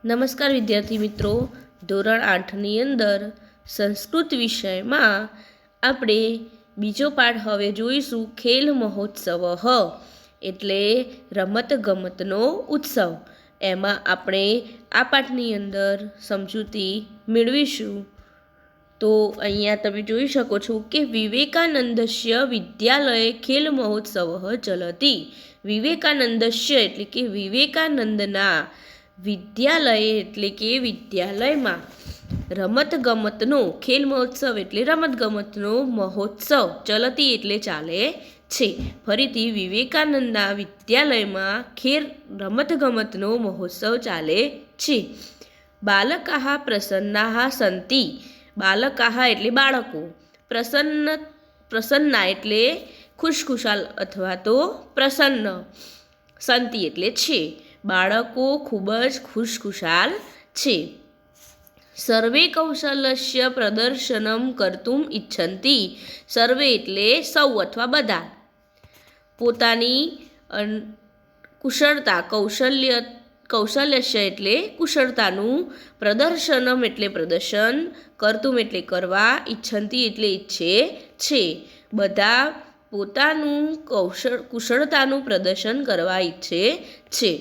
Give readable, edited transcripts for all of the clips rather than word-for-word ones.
નમસ્કાર વિદ્યાર્થી મિત્રો, ધોરણ 8ની અંદર સંસ્કૃત વિષયમાં આપણે બીજો પાઠ હવે જોઈશું. ખેલ મહોત્સવ એટલે રમતગમતનો ઉત્સવ. એમાં આપણે આ પાઠની અંદર સમજૂતી મેળવીશું. તો અહીંયા તમે જોઈ શકો છો કે વિવેકાનંદસ્ય વિદ્યાલયે ખેલ મહોત્સવ ચલતી. વિવેકાનંદસ્ય એટલે કે વિવેકાનંદના વિદ્યાલય એટલે કે વિદ્યાલયમાં રમતગમતનો ખેલ મહોત્સવ એટલે રમતગમતનો મહોત્સવ ચલતી એટલે ચાલે છે. ફરીથી વિવેકાનંદના વિદ્યાલયમાં રમતગમતનો મહોત્સવ ચાલે છે. બાલકાહ પ્રસન્નાહ સંતિ. બાલકાહ એટલે બાળકો, પ્રસન્ના એટલે ખુશખુશાલ અથવા તો પ્રસન્ન, સંતિ એટલે છે. બાળકો ખૂબ જ ખુશખુશાલ છે. સર્વે કૌશલ્યસ્ય પ્રદર્શનમ કર્તુમ ઇચ્છન્તિ. સર્વે એટલે સૌ અથવા બધા. પોતાની કુશળતા, કૌશલ્યસ્ય એટલે કુશળતાનું, પ્રદર્શનમ એટલે પ્રદર્શન, કર્તુમ એટલે કરવા, ઇચ્છન્તિ એટલે ઈચ્છે છે. બધા પોતાનું કુશળતાનું પ્રદર્શન કરવા ઈચ્છે છે.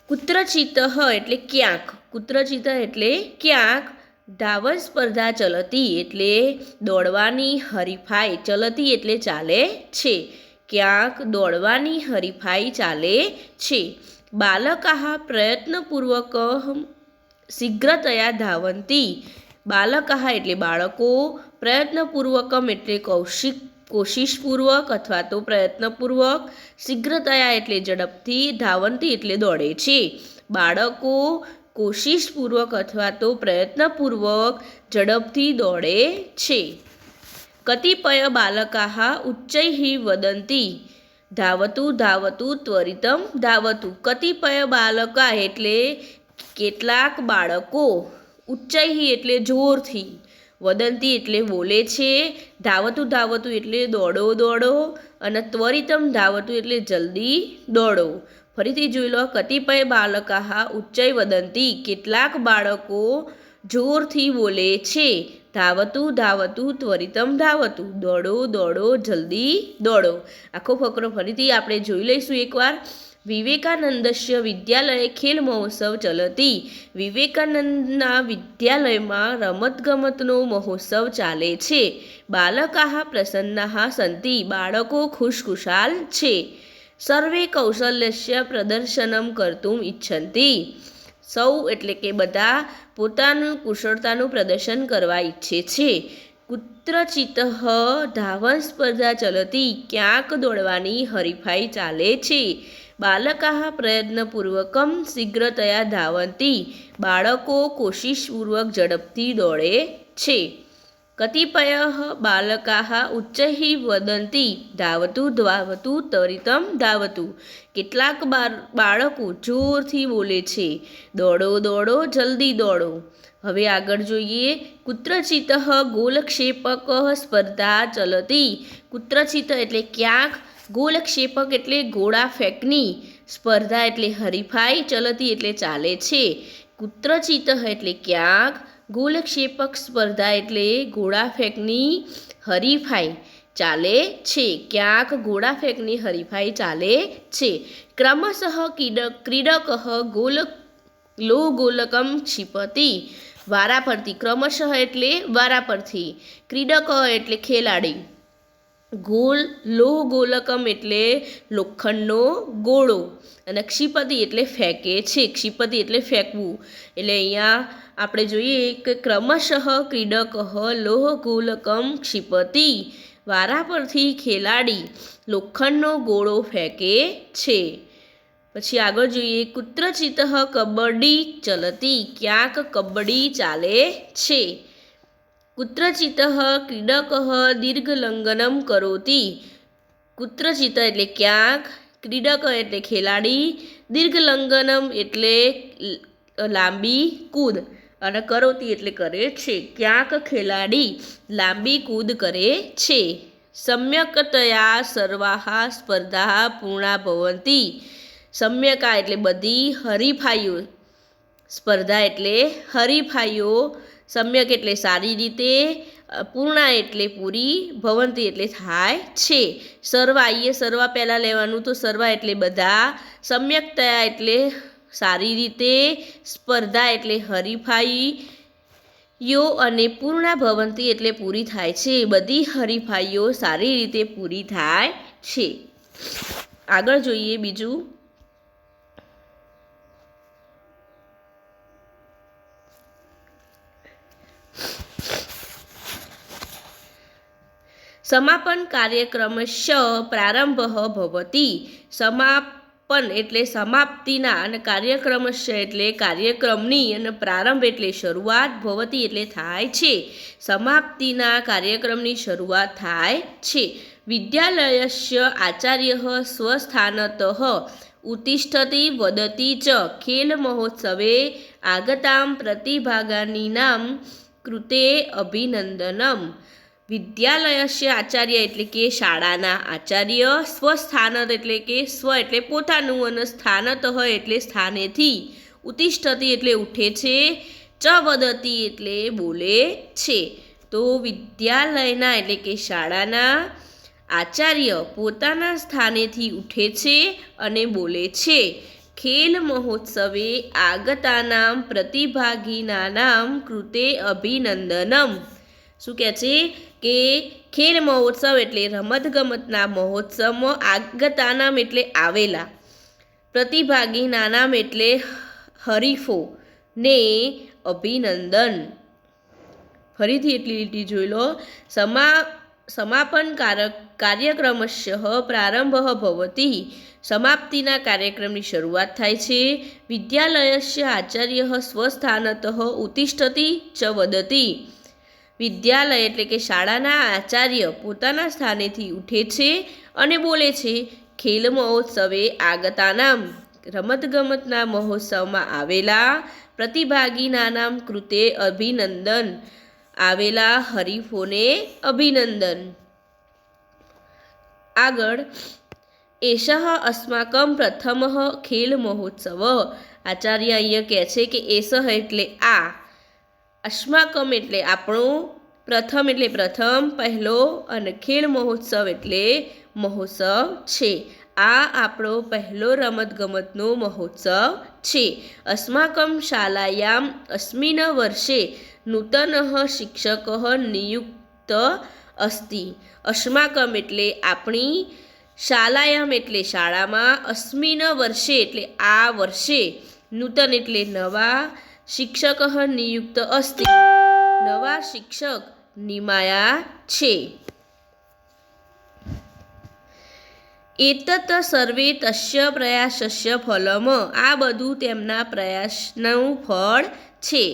કુત્રચિત એટલે ક્યાંક. કુત્રચિત એટલે ક્યાંક. ધાવન સ્પર્ધા ચલતી એટલે દોડવાની હરીફાઈ. ચલતી એટલે ચાલે છે. ક્યાંક દોડવાની હરીફાઈ ચાલે છે. બાલકાહ પ્રયત્નપૂર્વક શીઘ્રતયા ધાવંતી. બાલકાહ એટલે બાળકો, પ્રયત્નપૂર્વકમ એટલે કોશિશપૂર્વક અથવા તો પ્રયત્નપૂર્વક, શીઘ્રતયા એટલે ઝડપથી, ધાવંતી એટલે દોડે છે. બાળકો કોશિશપૂર્વક અથવા તો પ્રયત્નપૂર્વક ઝડપથી દોડે છે. કતિપય બાલકાહ ઉચ્ચૈઃ વદંતી. ધાવતુ ધાવતુ ત્વરિતમ ધાવતુ. કતિપય બાલકા એટલે કેટલાક બાળકો, ઉચ્ચૈઃ એટલે જોરથી, વદંતી એટલે બોલે છે, ધાવતુ ધાવતુ એટલે દોડો દોડો, અને ત્વરિતમ ધાવતુ એટલે જલ્દી દોડો. ફરીથી જોઈ લો. કતિપય બાલકાહ ઉચ્ચૈ વદંતી. કેટલાક બાળકો જોરથી બોલે છે. ધાવતુ ધાવતુ ત્વરિતમ ધાવતુ. દોડો દોડો જલ્દી દોડો. આખો ફકરો ફરીથી આપણે જોઈ લઈશું એકવાર. વિવેકાનંદસ્ય વિદ્યાલયે ખેલ મહોત્સવ ચલતી. વિવેકાનંદના વિદ્યાલયમાં રમતગમતનો મહોત્સવ ચાલે છે. બાલકાહ પ્રસન્નાહ સંતિ. બાળકો ખુશખુશાલ છે. સર્વે કૌશલ્યસ્ય પ્રદર્શનમ કર્તુમ ઇચ્છન્તિ. સૌ એટલે કે બધા પોતાનું કુશળતાનું પ્રદર્શન કરવા ઈચ્છે છે. કુત્રચિત ધાવન સ્પર્ધા ચલતી. ક્યાંક દોડવાની હરીફાઈ ચાલે છે. બાલકાહ પ્રયત્નપૂર્વકમ શીઘ્રતયા ધાવંતી. બાળકો કોશિશપૂર્વક ઝડપથી દોડે છે. કતિપય બાલકાહ ઉચ્ચૈઃ વદંતી. ધાવતુ ધાવતુ ત્વરિતમ ધાવતુ. કેટલાક બાળકો જોરથી બોલે છે. દોડો દોડો જલ્દી દોડો. હવે આગળ જોઈએ. કુત્રચિત ગોલક્ષેપક સ્પર્ધા ચલતી. કુત્રચિત એટલે ક્યાંક, ગોલક્ષેપક એટલે ગોળા ફેંકની, સ્પર્ધા એટલે હરીફાઈ, ચલતી એટલે ચાલે છે. કુત્રચિત એટલે ક્યાંક, ગોલક્ષેપક સ્પર્ધા એટલે ગોળા ફેંકની હરીફાઈ ચાલે છે. ક્યાંક ગોળા ફેંકની હરીફાઈ ચાલે છે. ક્રમશઃ ક્રીડક લો ગોલકમ ક્ષિપતિ. વારા પરથી. ક્રમશઃ એટલે વારા પરથી. ક્રીડક એટલે ખેલાડી. લોહ ગોલકમ એટલે લોખંડનો ગોળો, અને ક્ષિપતિ એટલે ફેંકે છે. ક્ષિપતિ એટલે ફેંકવું. એટલે અહીંયા આપણે જોઈએ કે ક્રમશઃ ક્રીડક લોહ ગોલકમ ક્ષિપતિ. વારા પરથી ખેલાડી લોખંડનો ગોળો ફેંકે છે. પછી આગળ જોઈએ. કુત્રચિત કબડ્ડી ચલતી. ક્યાંક કબડ્ડી ચાલે છે. કુત્રચિત ક્રીડક દીર્ઘલંઘનમ કરોતી. કુત્રચિત એટલે ક્યાંક, ક્રીડક એટલે ખેલાડી, દીર્ઘલંઘનમ એટલે લાંબી કૂદ, અને કરોતી એટલે કરે છે. ક્યાંક ખેલાડી લાંબી કૂદ કરે છે. સમ્યકતયા સર્વાહ સ્પર્ધા પૂર્ણા ભવંતી. સમ્યકા એટલે બધી હરીફાઈઓ સ્પર્ધા એટલે હરીફાઈઓ, સમ્યક એટલે સારી રીતે, પૂર્ણા એટલે પૂરી, ભવંતી એટલે થાય છે. સર્વા, અહીંયા સર્વા પહેલાં લેવાનું, તો સર્વા એટલે બધા, સમ્યકતયા એટલે સારી રીતે, સ્પર્ધા એટલે હરીફાઈઓ અને પૂર્ણા ભવંતી એટલે પૂરી થાય છે. બધી હરીફાઈઓ સારી રીતે પૂરી થાય છે. આગળ જોઈએ બીજું. સમાપન કાર્યક્રમશ પ્રારંભ ભવતી. સમાપન એટલે સમાપ્તિના, અને કાર્યક્રમશ એટલે કાર્યક્રમની, અને પ્રારંભ એટલે શરૂઆત, ભવતી એટલે થાય છે. સમાપ્તિના કાર્યક્રમની શરૂઆત થાય છે. વિદ્યાલયસ્ય આચાર્યઃ સ્वस्थાનતઃ ઉત્તિષ્ઠતિ વદતિ ચ ખેલ મહોત્સવે આગતામ પ્રતિભાગાનીનામ કૃતે અભિનંદનમ. વિદ્યાલયસ્ય આચાર્ય એટલે કે શાળાના આચાર્ય, સ્वस्थાનત એટલે કે સ્વ એટલે પોતાનું, અને સ્થાનત એટલે સ્થાનેથી, ઉત્તિષ્ઠતિ એટલે ઉઠે છે, ચ વદતિ એટલે બોલે છે. તો વિદ્યાલયના એટલે કે શાળાના આચાર્ય પોતાના સ્થાનેથી ઉઠે છે અને બોલે છે. ખેલ મહોત્સવે આગતાનામ પ્રતિભાગીનાનામ કૃતે અભિનંદનમ. શું કહે છે કે ખેલ મહોત્સવ એટલે રમતગમતના મહોત્સવમાં, આગતાનામ એટલે આવેલા, પ્રતિભાગીનાનામ એટલે હરીફો, ને અભિનંદન. ફરીથી એટલી લીટી જોઈ લો. સમાપન કાર્યક્રમસ્ય પ્રારંભ ભવતી. સમાપ્તિના કાર્યક્રમની શરૂઆત થાય છે. વિદ્યાલયસ્ય આચાર્ય સ્वस्थાનતઃ ઉત્તિષ્ઠતિ ચ વદતિ. વિદ્યાલય એટલે કે શાળાના આચાર્ય પોતાના સ્થાનેથી ઉઠે છે અને બોલે છે. ખેલ મહોત્સવે આગતાનામ રમતગમતના મહોત્સવમાં આવેલા, પ્રતિભાગીનાનામ કૃતે અભિનંદન આવેલા હરીફોને અભિનંદન. આગળ. એષઃ અસ્માકમ પ્રથમ ખેલ મહોત્સવ. આચાર્ય અહીંયા કહે છે કે એષઃ એટલે આ, અસ્માકમ એટલે આપણો, પ્રથમ એટલે પ્રથમ, પહેલો, અને ખેલ મહોત્સવ એટલે મહોત્સવ છે. આ આપણો પહેલો રમતગમતનો મહોત્સવ છે. અસ્માકમ શાલાયામ અસ્મિન વર્ષે નૂતન શિક્ષક નિયુક્ત અસ્તિ. અસ્માકમ એટલે આપણી, શાલાયામ એટલે શાળામાં, અસ્મિન વર્ષે એટલે આ વર્ષે, નૂતન એટલે નવા, શિક્ષક નિયુક્ત અસ્તિ નવા શિક્ષક નિમાયા છે. એતત સર્વે તસ્ય પ્રયાસસ્ય ફલમ. આ બધું તેમના પ્રયાસનું ફળ છે.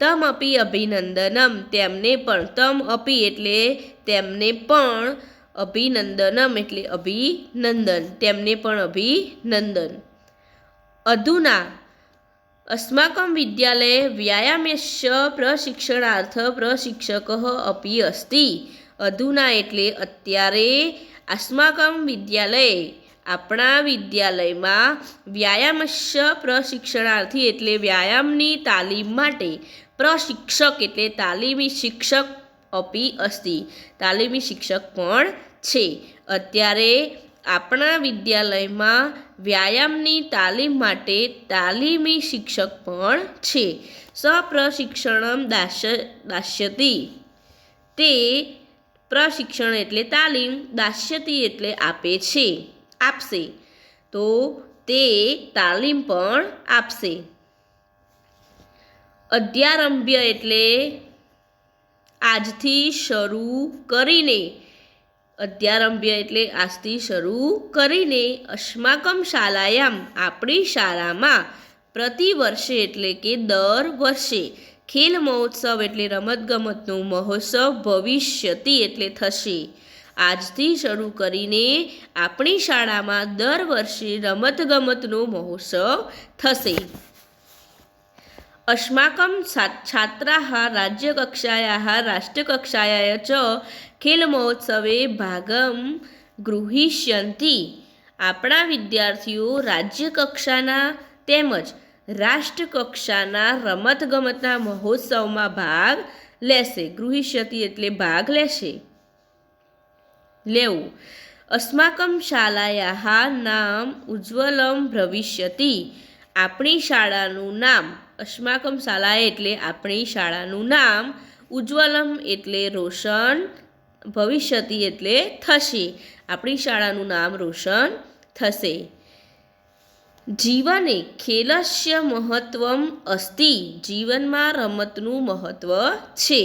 તમ અપી અભિનંદનમ. તેમને પણ, તમ અપી એટલે તેમને પણ, અભિનંદનમ એટલે અભિનંદન, તેમને પણ અભિનંદન. અધુના अस्माकं विद्यालये व्यायामस्य प्रशिक्षणार्थ प्रशिक्षक अपि अस्ति. अधुना એટલે અત્યારે, अस्माकं विद्यालये આપણા વિદ્યાલયમાં, વ્યાયામસ્ય પ્રશિક્ષણાર્થી એટલે વ્યાયામની તાલીમ માટે, પ્રશિક્ષક એટલે તાલીમી શિક્ષક, અપી અસ્તિ તાલીમી શિક્ષક પણ છે. અત્યારે આપણા વિદ્યાલયમાં વ્યાયામની તાલીમ માટે તાલીમી શિક્ષક પણ છે. સપ્રશિક્ષણમ દાસ્યતિ. તે પ્રશિક્ષણ એટલે તાલીમ, દાસ્યતિ એટલે આપે છે, આપશે. તો તે તાલીમ પણ આપશે. અધ્યારંભ્ય એટલે આજથી શરૂ કરીને, અધ્યારંભ્ય એટલે આજથી શરૂ કરીને, અસ્માકમ શાલાયામ આપણી શાળામાં, પ્રતિવર્ષે એટલે કે દર વર્ષે, ખેલ મહોત્સવ એટલે રમતગમતનો મહોત્સવ, ભવિષ્યતિ એટલે થશે, આજથી શરૂ કરીને આપણી શાળામાં દર વર્ષે રમતગમતનો મહોત્સવ થશે. अस्माकं छात्राः राज्यकक्षायाः राष्ट्रकक्षायाः च खेलमहोत्सवे भागं गृहीष्यन्ति. આપણા વિદ્યાર્થીઓ રાજ્ય કક્ષાના તેમજ રાષ્ટ્રકક્ષાના રમતગમતના મહોત્સવમાં ભાગ લેશે. ગૃહીષ્યતિ એટલે ભાગ લેશે, લેવું. અસ્માકમ શાલાયાઃ નામ ઉજ્જવલમ ભવિષ્યતિ. આપણી શાળાનું નામ, અસ્માકમ શાલા એટલે આપણી શાળાનું નામ, ઉજ્જવલમ એટલે રોશન, ભવિષ્યતિ એટલે થશે. આપણી શાળાનું નામ રોશન થશે. જીવને ખેલસ્ય મહત્વમ અસ્તિ. જીવનમાં રમતનું મહત્વ છે.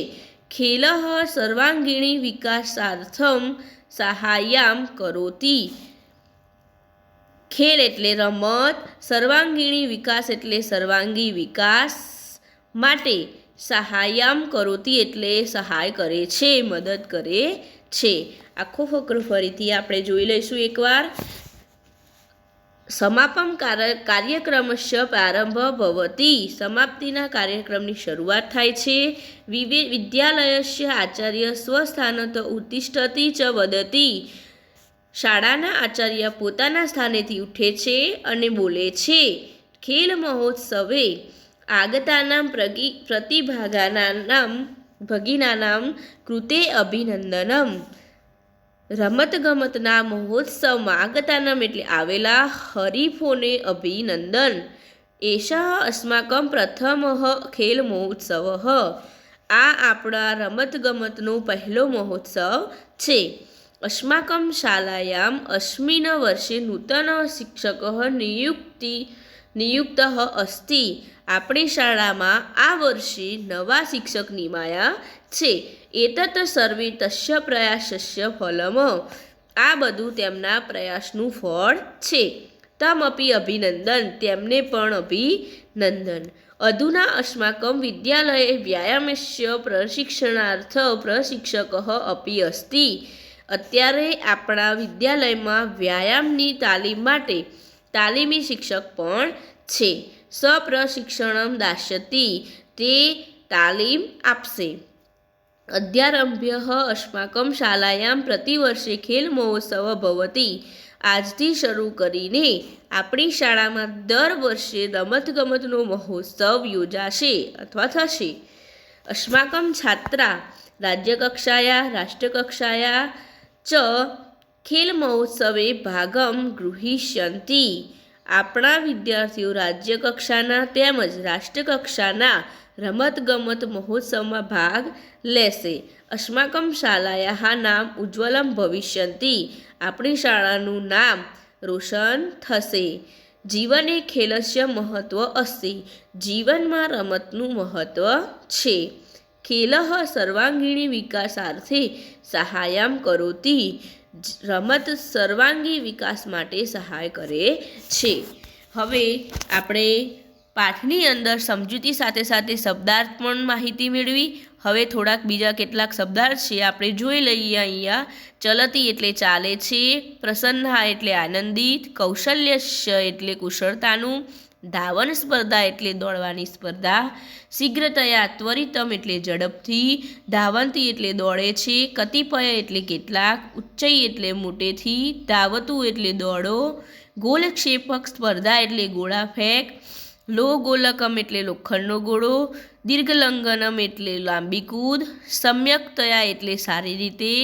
ખેલઃ સર્વાંગીણી વિકાસાર્થમ સહાય્યામ કરોતિ. ખેલ એટલે રમત, સર્વાંગીણી વિકાસ એટલે સર્વાંગી વિકાસ માટે, સહાય્યામ કરોતિ એટલે સહાય કરે છે, મદદ કરે છે. આખો ફકરો ફરીથી આપણે જોઈ લઈશું એકવાર. સમાપમ કાર્યક્રમસ્ય પ્રારંભ ભવતિ. સમાપ્તિના કાર્યક્રમની શરૂઆત થાય છે. વિદ્યાલયસ્ય આચાર્ય સ્વસ્થાનત ઉત્તિષ્ઠતિ ચ વદતિ. શાળાના આચાર્ય પોતાના સ્થાનેથી ઉઠે છે અને બોલે છે. ખેલ મહોત્સવે આગતાનામ ભગીનાનામ કૃતે અભિનંદનમ. રમતગમતના મહોત્સવમાં આગતાનામ એટલે આવેલા હરીફોને અભિનંદન. એષઃ અસ્માકમ પ્રથમઃ ખેલ મહોત્સવ. આ આપણા રમતગમતનો પહેલો મહોત્સવ છે. અસ્માકમ શાલાયામ અસ્મિન વર્ષે નૂતન શિક્ષક નિયુક્ત અસ્તિ. આપણી શાળામાં આ વર્ષે નવા શિક્ષક નિમાયા છે. એતત સર્વે તસ્ય પ્રયાસસ્ય ફલમ. આ બધું તેમના પ્રયાસનું ફળ છે. તમપી અભિનંદન. તેમને પણ અભિનંદન. અધુના અસ્માકમ વિદ્યાલયે વ્યાયામસ્ય પ્રશિક્ષણાર્થ પ્રશિક્ષક અપી અસ્તિ. અત્યારે આપણા વિદ્યાલયમાં વ્યાયામની તાલીમ માટે તાલીમી શિક્ષક પણ છે. સપ્રશિક્ષણમ દાસ્યતિ. તે તાલીમ આપશે. અધ્યારભ્ય અસ્માકમ શાલાયામ પ્રતિવર્ષે ખેલ મહોત્સવ ભવતિ. આજથી શરૂ કરીને આપણી શાળામાં દર વર્ષે રમતગમતનો મહોત્સવ યોજાશે અથવા થશે. અસ્માકમ છાત્રા રાજ્યકક્ષાયા રાષ્ટ્રકક્ષાયા ચ ખેલ મહોત્સવે ભાગમ ગૃહીષ્યન્તિ. આપણા વિદ્યાર્થીઓ રાજ્યકક્ષાના તેમજ રાષ્ટ્રકક્ષાના રમતગમત મહોત્સવમાં ભાગ લેશે. અસ્માકમ શાલાયાઃ નામ ઉજ્જવલમ ભવિષ્યન્તિ. આપણી શાળાનું નામ રોશન થશે. જીવને ખેલસ્ય મહત્વ અસ્તિ. જીવનમાં રમતનું મહત્વ છે. ખેલઃ સર્વાંગીણી વિકાસાર્થે સહાય્યામ કરોતિ. રમત સર્વાંગી વિકાસ માટે સહાય કરે છે. હવે આપણે પાઠની અંદર સમજૂતી સાથે સાથે શબ્દાર્થ પણ માહિતી મેળવી. હવે થોડાક બીજા કેટલાક શબ્દાર્થ છે આપણે જોઈ લઈએ. અહીંયા ચલતી એટલે ચાલે છે, પ્રસન્ના એટલે આનંદિત, કૌશલ્યસ્ય એટલે કુશળતાનું, ધાવન સ્પર્ધા એટલે દોડવાની સ્પર્ધા, શીઘ્રતયા ત્વરિતમ એટલે ઝડપથી, ધાવંતી એટલે દોડે છે, કતિપય એટલે કેટલાક, ઉચ્ચઈ એટલે મોટેથી, ધાવતું એટલે દોડો, ગોલક્ષેપક સ્પર્ધા એટલે ગોળા ફેંક, લો ગોલકમ એટલે લોખંડનો ગોળો, દીર્ઘલંઘનમ એટલે લાંબી કૂદ, સમ્યક્તયા એટલે સારી રીતે,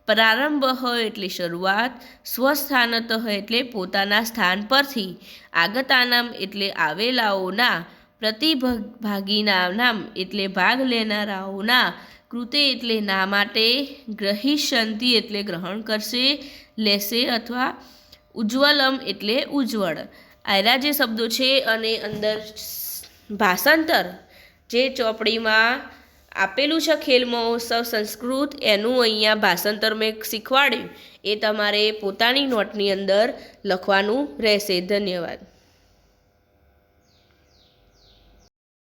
પ્રારંભ એટલે શરૂઆત, સ્વસ્થાનત એટલે પોતાના સ્થાન પરથી, આગતાનામ એટલે આવેલાઓના, પ્રતિભાગીના નામ એટલે ભાગ લેનારાઓના, કૃતે એટલે ના માટે, ગ્રહિષ્યંતિ એટલે ગ્રહણ કરશે, લેશે અથવા ઉજ્જવલમ એટલે ઉજ્જવળ. આયરા જે શબ્દો છે અને અંદર ભાષાંતર જે ચોપડીમાં આપેલું છે ખેલ મહોત્સવ સંસ્કૃત, એનું અહીંયા ભાષાંતર મેં શીખવાડ્યું. એ તમારે પોતાની નોટની અંદર લખવાનું રહેશે. ધન્યવાદ.